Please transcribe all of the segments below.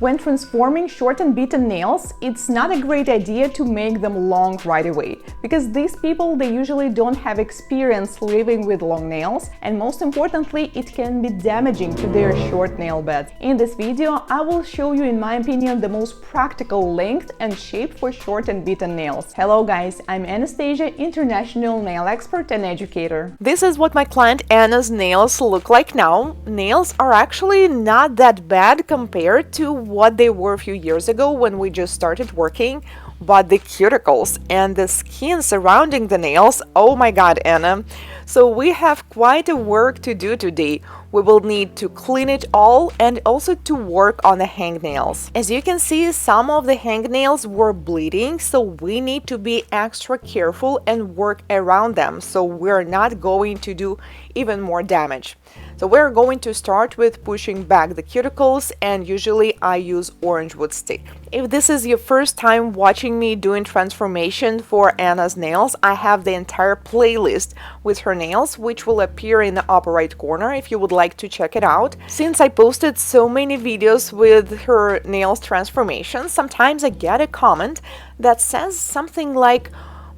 When transforming short and beaten nails, it's not a great idea to make them long right away, because these people, they usually don't have experience living with long nails, and most importantly, it can be damaging to their short nail beds. In this video, I will show you, in my opinion, the most practical length and shape for short and beaten nails. Hello guys, I'm Anastasia, international nail expert and educator. This is what my client Anna's nails look like now. Nails are actually not that bad compared to what they were a few years ago when we just started working, but the cuticles and the skin surrounding the nails, oh my god, Anna. So we have quite a work to do today. We will need to clean it all and also to work on the hangnails. As you can see, some of the hangnails were bleeding, so we need to be extra careful and work around them so we're not going to do even more damage. So we're going to start with pushing back the cuticles, and usually I use orange wood stick. If this is your first time watching me doing transformation for Anna's nails, I have the entire playlist with her nails, which will appear in the upper right corner if you would like to check it out. Since I posted so many videos with her nails transformation, sometimes I get a comment that says something like,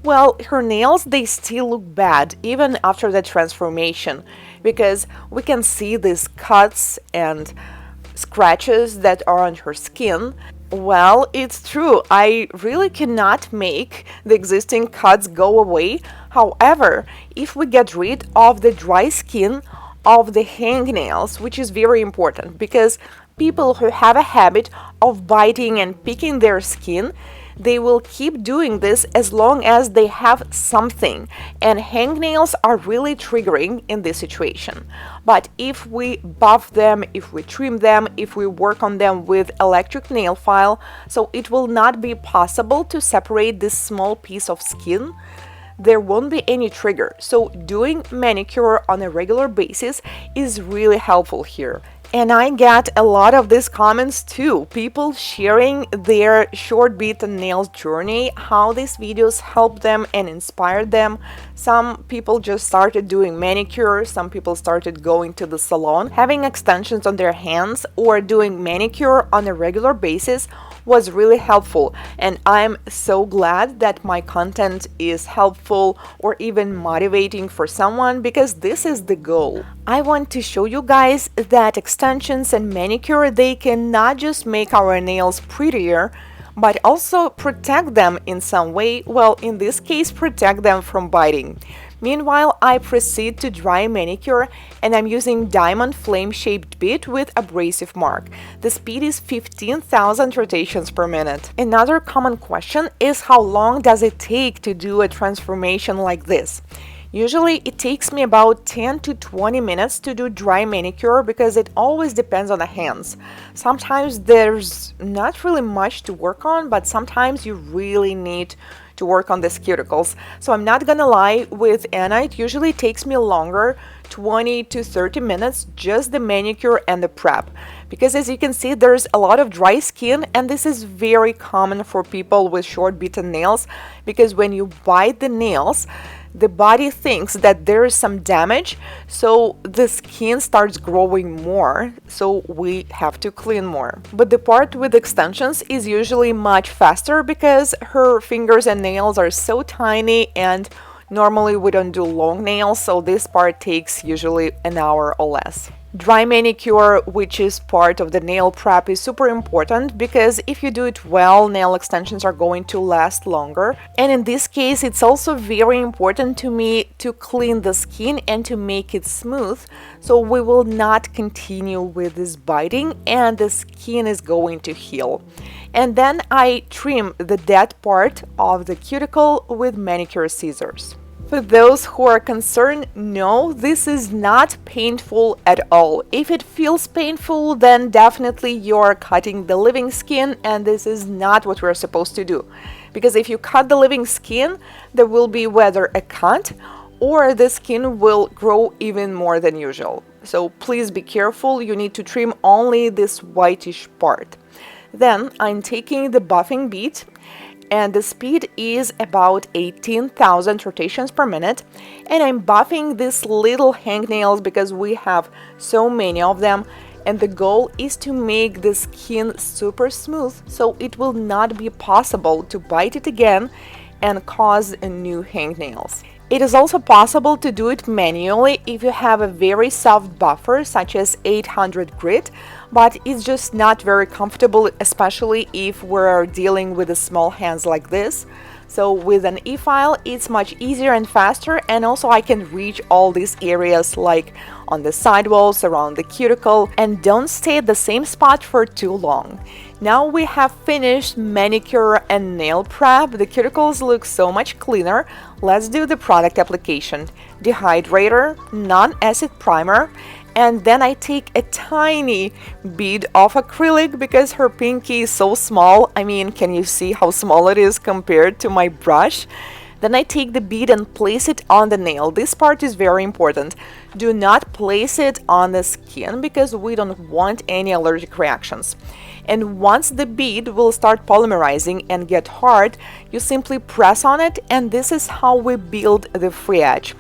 well, her nails, they still look bad even after the transformation, because we can see these cuts and scratches that are on her skin. Well, it's true, I really cannot make the existing cuts go away. However, if we get rid of the dry skin of the hangnails, which is very important, because people who have a habit of biting and picking their skin, they will keep doing this as long as they have something, and hangnails are really triggering in this situation. But if we buff them, if we trim them, if we work on them with electric nail file, so it will not be possible to separate this small piece of skin, there won't be any trigger. So doing manicure on a regular basis is really helpful here. And I get a lot of these comments too, people sharing their short beaten nails journey, how these videos help them and inspired them. Some people just started doing manicure, some people started going to the salon, having extensions on their hands, or doing manicure on a regular basis was really helpful, and I'm so glad that my content is helpful or even motivating for someone, because this is the goal. I want to show you guys that extensions and manicure, they can not just make our nails prettier, but also protect them in some way. Well, in this case, protect them from biting. Meanwhile, I proceed to dry manicure, and I'm using diamond flame-shaped bit with abrasive mark. The speed is 15,000 rotations per minute. Another common question is, how long does it take to do a transformation like this? Usually it takes me about 10 to 20 minutes to do dry manicure, because it always depends on the hands. Sometimes there's not really much to work on, but sometimes you really need to work on these cuticles. So I'm not gonna lie, with Anna it usually takes me longer, 20 to 30 minutes, just the manicure and the prep, because as you can see, there's a lot of dry skin, and this is very common for people with short beaten nails, because when you bite the nails, the body thinks that there is some damage, so the skin starts growing more, so we have to clean more. But the part with extensions is usually much faster, because her fingers and nails are so tiny, and normally we don't do long nails, so this part takes usually an hour or less. Dry manicure, which is part of the nail prep, is super important, because if you do it well, nail extensions are going to last longer. And in this case, it's also very important to me to clean the skin and to make it smooth, so we will not continue with this biting and the skin is going to heal. And then I trim the dead part of the cuticle with manicure scissors. For those who are concerned, no, this is not painful at all. If it feels painful, then definitely you're cutting the living skin, and this is not what we're supposed to do. Because if you cut the living skin, there will be whether a cut or the skin will grow even more than usual. So please be careful, you need to trim only this whitish part. Then I'm taking the buffing bit, and the speed is about 18,000 rotations per minute, and I'm buffing these little hangnails because we have so many of them, and the goal is to make the skin super smooth so it will not be possible to bite it again and cause new hangnails. It is also possible to do it manually if you have a very soft buffer such as 800 grit, but it's just not very comfortable, especially if we're dealing with the small hands like this. So with an e-file, it's much easier and faster, and also I can reach all these areas like on the sidewalls, around the cuticle, and don't stay at the same spot for too long. Now we have finished manicure and nail prep. The cuticles look so much cleaner. Let's do the product application. Dehydrator, non-acid primer, and then I take a tiny bead of acrylic because her pinky is so small. I mean, can you see how small it is compared to my brush? Then I take the bead and place it on the nail. This part is very important. Do not place it on the skin because we don't want any allergic reactions. And once the bead will start polymerizing and get hard, you simply press on it, and this is how we build the free edge.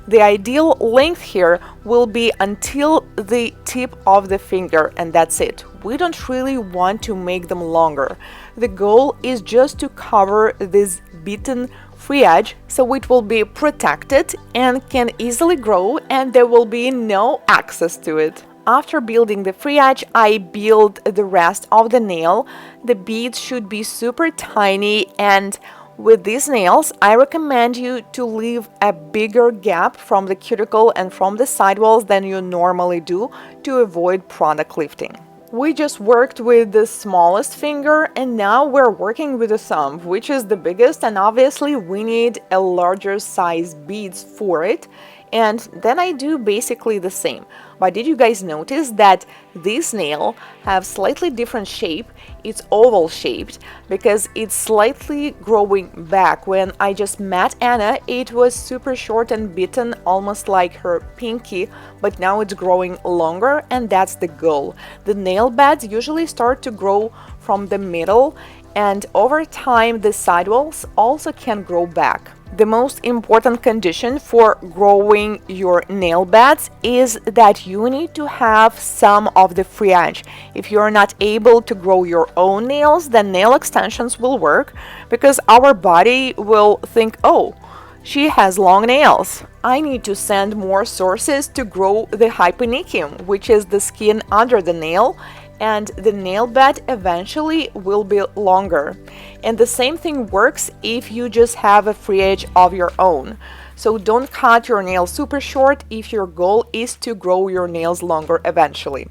The ideal length here will be until the tip of the finger, and that's it. We don't really want to make them longer. The goal is just to cover this Bitten free edge so it will be protected and can easily grow, and there will be no access to it. After building the free edge, I build the rest of the nail. The beads should be super tiny, and with these nails, I recommend you to leave a bigger gap from the cuticle and from the sidewalls than you normally do to avoid product lifting. We just worked with the smallest finger, and now we're working with the thumb, which is the biggest, and obviously we need a larger size beads for it. And then I do basically the same. But did you guys notice that this nail have slightly different shape? It's oval shaped because it's slightly growing back. When I just met Anna, it was super short and bitten, almost like her pinky, but now it's growing longer, and that's the goal. The nail beds usually start to grow from the middle, and over time the sidewalls also can grow back. The most important condition for growing your nail beds is that you need to have some of the free edge. If you're not able to grow your own nails, then nail extensions will work because our body will think, oh, she has long nails. I need to send more sources to grow the hyponychium, which is the skin under the nail, and the nail bed eventually will be longer. And the same thing works if you just have a free edge of your own. So don't cut your nails super short if your goal is to grow your nails longer eventually.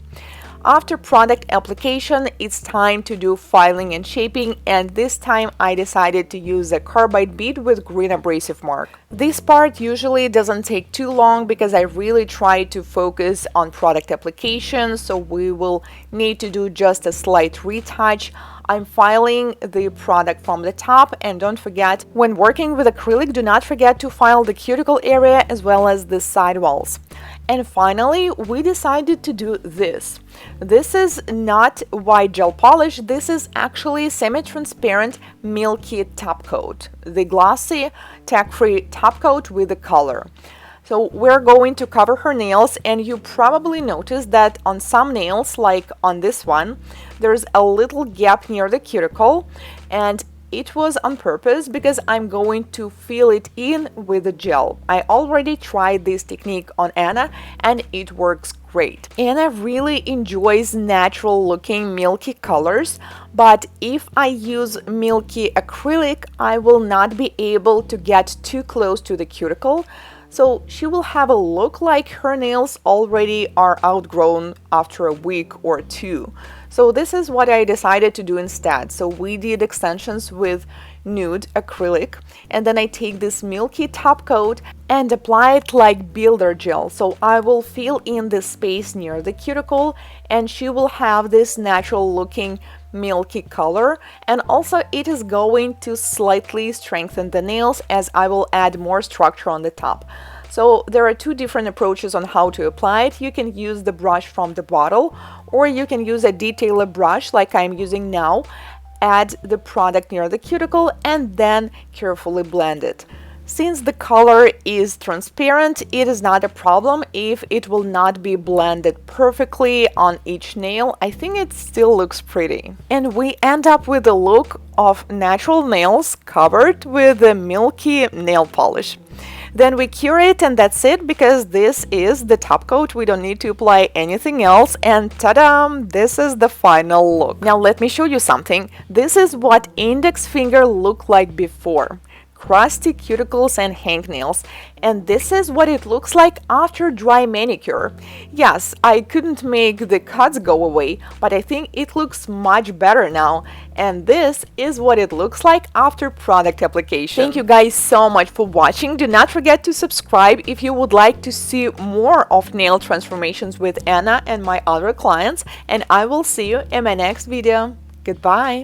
After product application, it's time to do filing and shaping, and this time I decided to use a carbide bead with green abrasive mark. This part usually doesn't take too long because I really try to focus on product application, so we will need to do just a slight retouch. I'm filing the product from the top, and don't forget, when working with acrylic, do not forget to file the cuticle area as well as the sidewalls. And finally, we decided to do this. This is not white gel polish, this is actually semi-transparent Milky top coat, the glossy, tack-free top coat with the color. So we're going to cover her nails, and you probably noticed that on some nails, like on this one, there's a little gap near the cuticle, and it was on purpose because I'm going to fill it in with the gel. I already tried this technique on Anna and it works great. Anna really enjoys natural looking milky colors, but if I use milky acrylic, I will not be able to get too close to the cuticle. So she will have a look like her nails already are outgrown after a week or two. So this is what I decided to do instead. So we did extensions with nude acrylic, and then I take this milky top coat and apply it like builder gel. So I will fill in the space near the cuticle, and she will have this natural looking milky color, and also it is going to slightly strengthen the nails as I will add more structure on the top. So there are two different approaches on how to apply it. You can use the brush from the bottle, or you can use a detailer brush like I'm using now, add the product near the cuticle, and then carefully blend it. Since the color is transparent, it is not a problem if it will not be blended perfectly on each nail. I think it still looks pretty. And we end up with a look of natural nails covered with a milky nail polish. Then we cure it, and that's it, because this is the top coat. We don't need to apply anything else, and ta-da! This is the final look. Now let me show you something. This is what index finger looked like before. Crusty cuticles and hangnails, and this is what it looks like after dry manicure. Yes, I couldn't make the cuts go away, but I think it looks much better now, and this is what it looks like after product application. Thank you guys so much for watching. Do not forget to subscribe if you would like to see more of nail transformations with Anna and my other clients, and I will see you in my next video. Goodbye!